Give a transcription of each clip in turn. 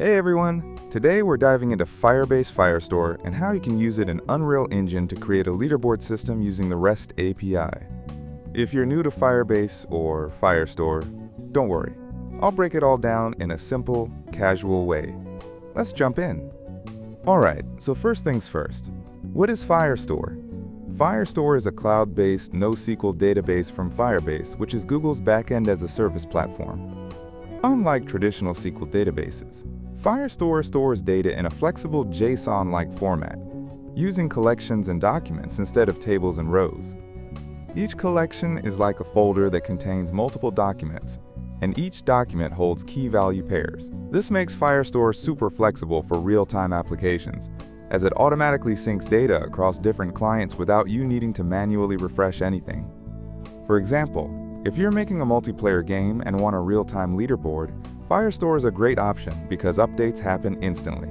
Hey everyone! Today we're diving into Firebase Firestore and how you can use it in Unreal Engine to create a leaderboard system using the REST API. If you're new to Firebase or Firestore, don't worry. I'll break it all down in a simple, casual way. Let's jump in. Alright, so first things first. What is Firestore? Firestore is a cloud-based NoSQL database from Firebase, which is Google's backend as a service platform. Unlike traditional SQL databases, Firestore stores data in a flexible JSON-like format, using collections and documents instead of tables and rows. Each collection is like a folder that contains multiple documents, and each document holds key value pairs. This makes Firestore super flexible for real-time applications, as it automatically syncs data across different clients without you needing to manually refresh anything. For example, if you're making a multiplayer game and want a real-time leaderboard, Firestore is a great option because updates happen instantly.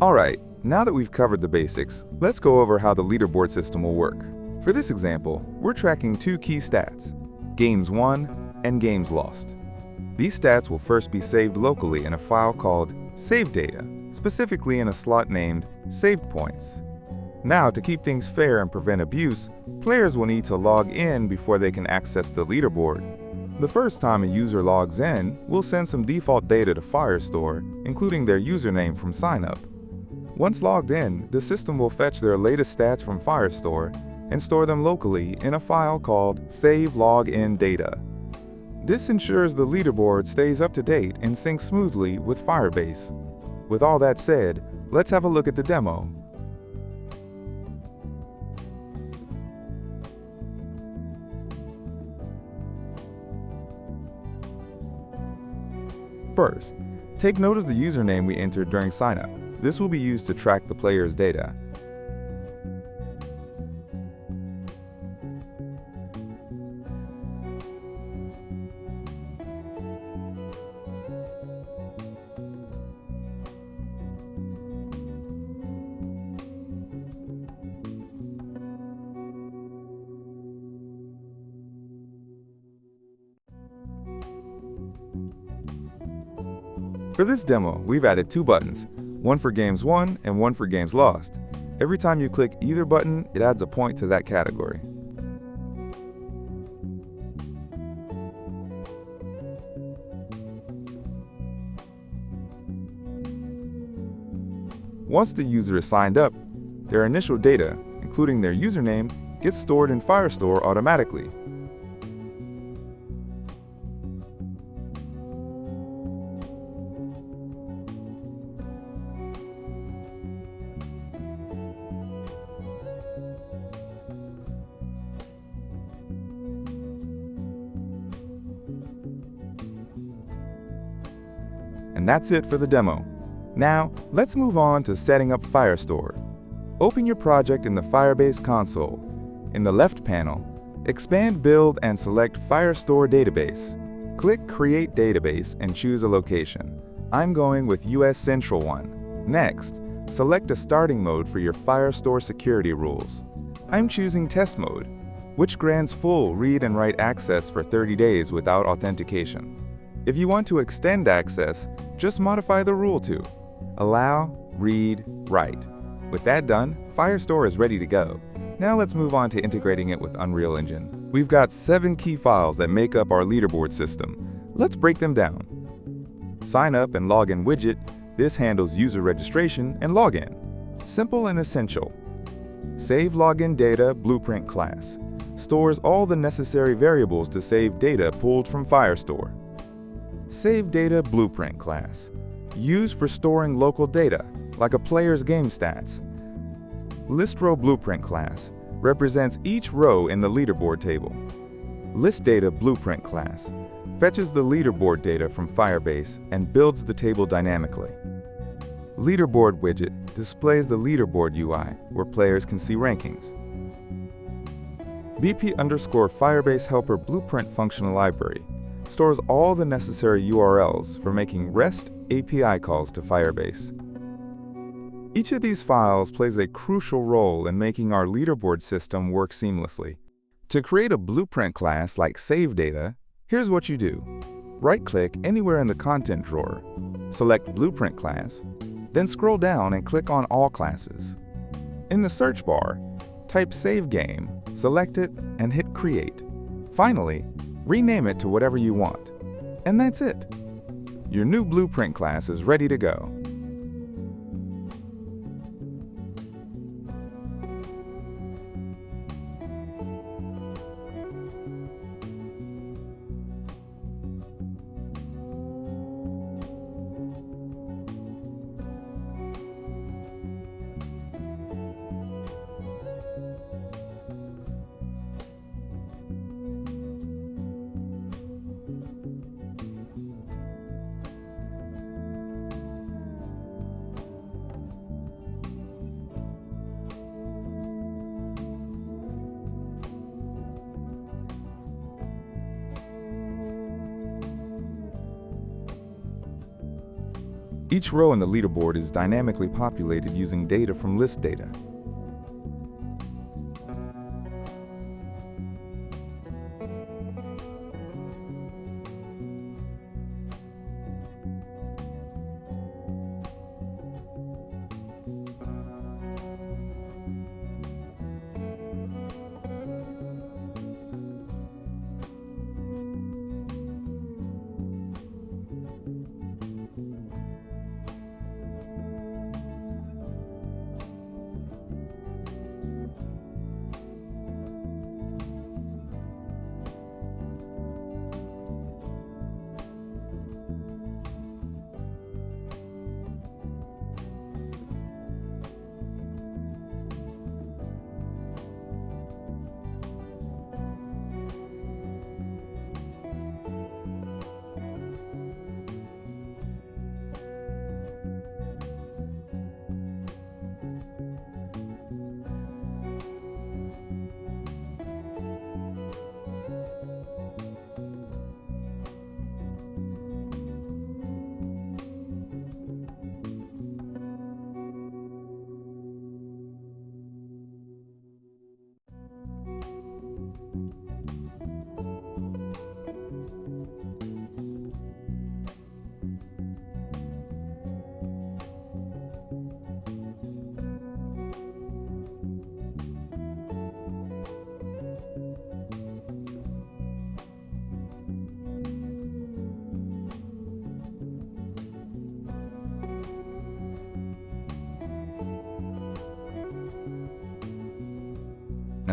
Alright, now that we've covered the basics, let's go over how the leaderboard system will work. For this example, we're tracking two key stats, games won and games lost. These stats will first be saved locally in a file called Save Data, specifically in a slot named Saved Points. Now, to keep things fair and prevent abuse, players will need to log in before they can access the leaderboard. The first time a user logs in, we'll send some default data to Firestore, including their username from signup. Once logged in, the system will fetch their latest stats from Firestore and store them locally in a file called Save Login Data. This ensures the leaderboard stays up to date and syncs smoothly with Firebase. With all that said, let's have a look at the demo. First, take note of the username we entered during signup. This will be used to track the player's data. For this demo, we've added two buttons, one for games won and one for games lost. Every time you click either button, it adds a point to that category. Once the user is signed up, their initial data, including their username, gets stored in Firestore automatically. And that's it for the demo. Now, let's move on to setting up Firestore. Open your project in the Firebase console. In the left panel, expand Build and select Firestore Database. Click Create Database and choose a location. I'm going with US Central 1. Next, select a starting mode for your Firestore security rules. I'm choosing Test Mode, which grants full read and write access for 30 days without authentication. If you want to extend access, just modify the rule to Allow, Read, Write. With that done, Firestore is ready to go. Now let's move on to integrating it with Unreal Engine. We've got 7 key files that make up our leaderboard system. Let's break them down. Sign Up and Login widget. This handles user registration and login. Simple and essential. Save Login Data Blueprint class. Stores all the necessary variables to save data pulled from Firestore. Save Data Blueprint class. Used for storing local data, like a player's game stats. List Row Blueprint class represents each row in the leaderboard table. List Data Blueprint class fetches the leaderboard data from Firebase and builds the table dynamically. Leaderboard widget displays the leaderboard UI, where players can see rankings. BP_Firebase Helper Blueprint functional library stores all the necessary URLs for making REST API calls to Firebase. Each of these files plays a crucial role in making our leaderboard system work seamlessly. To create a blueprint class like Save Data, here's what you do. Right-click anywhere in the content drawer, select Blueprint class, then scroll down and click on All Classes. In the search bar, type Save Game, select it, and hit Create. Finally, rename it to whatever you want. And that's it. Your new Blueprint class is ready to go. Each row in the leaderboard is dynamically populated using data from list data.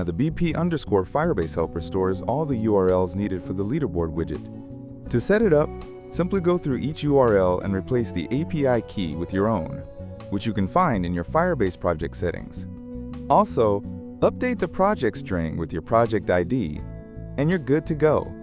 Now the BP_Firebase helper stores all the URLs needed for the leaderboard widget. To set it up, simply go through each URL and replace the API key with your own, which you can find in your Firebase project settings. Also, update the project string with your project ID, and you're good to go.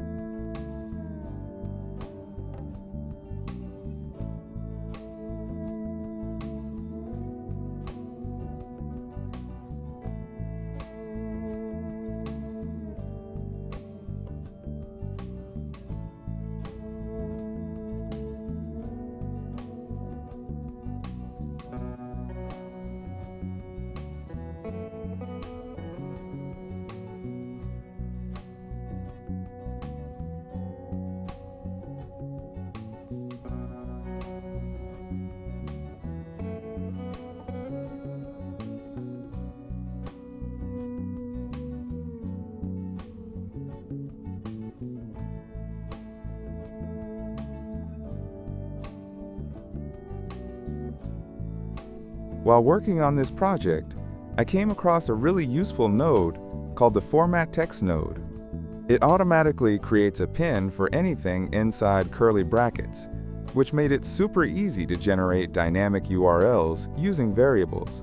While working on this project, I came across a really useful node called the Format Text node. It automatically creates a pin for anything inside curly brackets, which made it super easy to generate dynamic URLs using variables.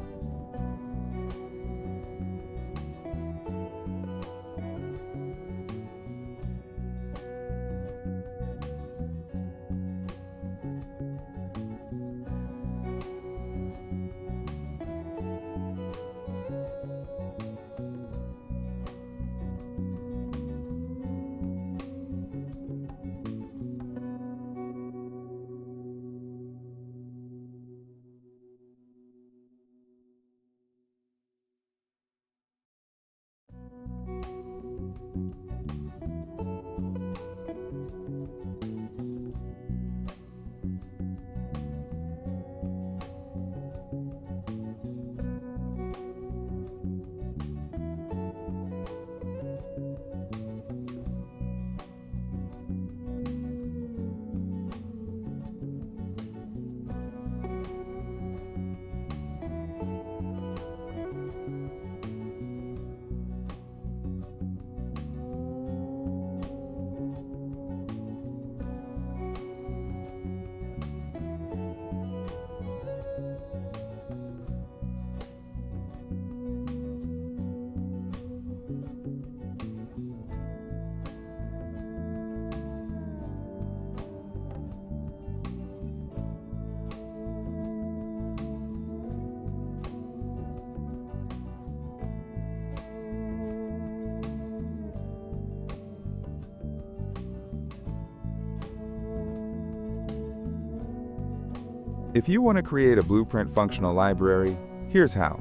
If you want to create a Blueprint functional library, here's how.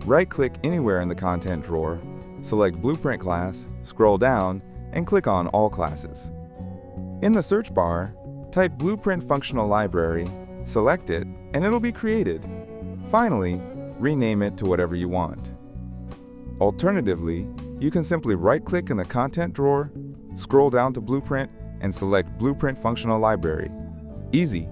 Right-click anywhere in the content drawer, select Blueprint class, scroll down, and click on All Classes. In the search bar, type Blueprint Functional Library, select it, and it'll be created. Finally, rename it to whatever you want. Alternatively, you can simply right-click in the content drawer, scroll down to Blueprint, and select Blueprint Functional Library. Easy.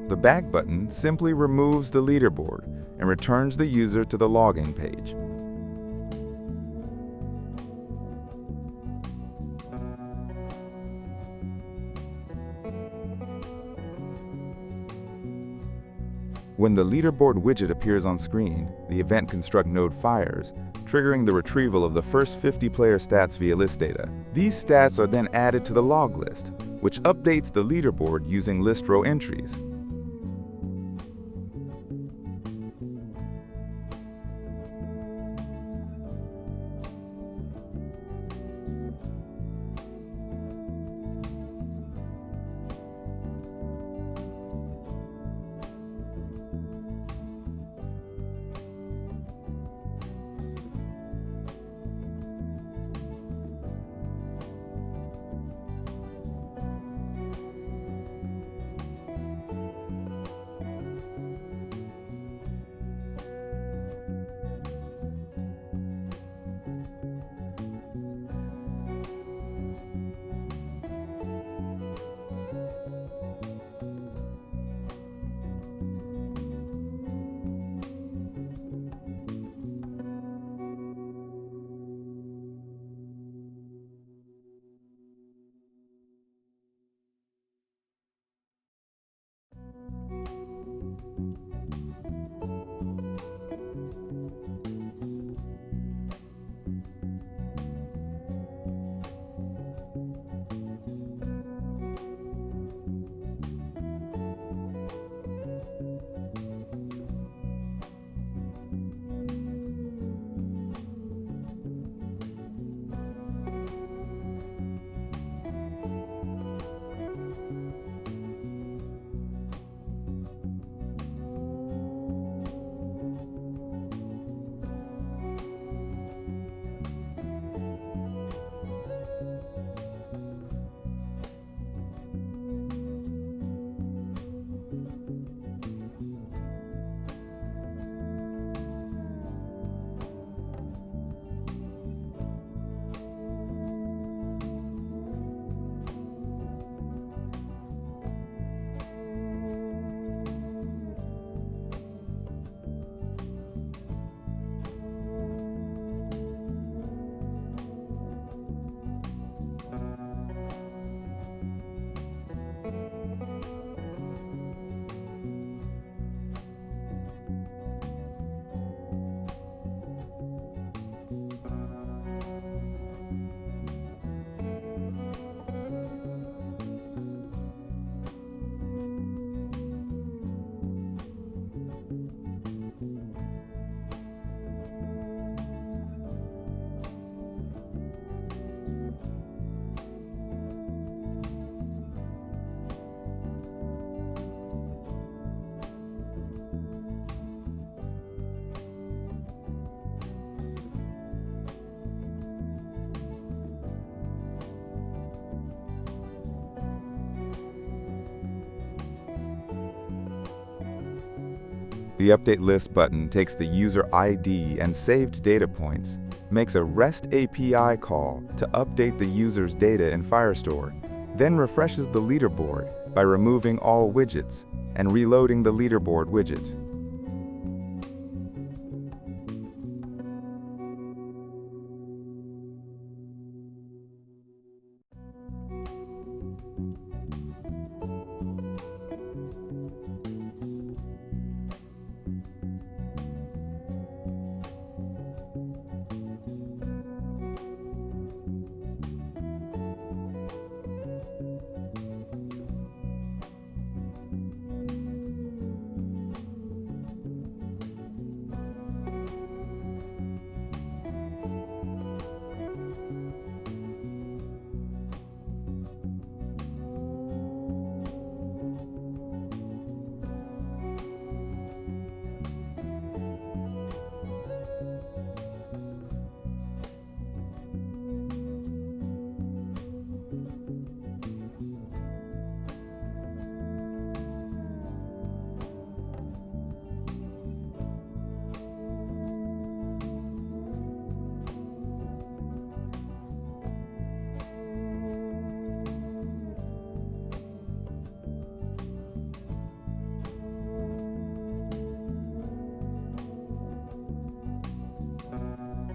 The back button simply removes the leaderboard and returns the user to the login page. When the leaderboard widget appears on screen, the event construct node fires, triggering the retrieval of the first 50 player stats via list data. These stats are then added to the log list, which updates the leaderboard using list row entries. The Update List button takes the user ID and saved data points, makes a REST API call to update the user's data in Firestore, then refreshes the leaderboard by removing all widgets and reloading the leaderboard widget.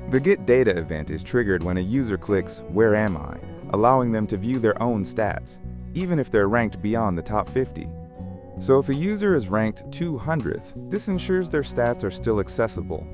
The Get Data event is triggered when a user clicks "Where am I?", allowing them to view their own stats, even if they're ranked beyond the top 50. So if a user is ranked 200th, this ensures their stats are still accessible.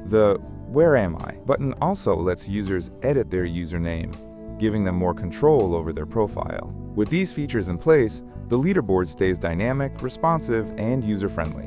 The "Where am I?" button also lets users edit their username, giving them more control over their profile. With these features in place, the leaderboard stays dynamic, responsive, and user-friendly.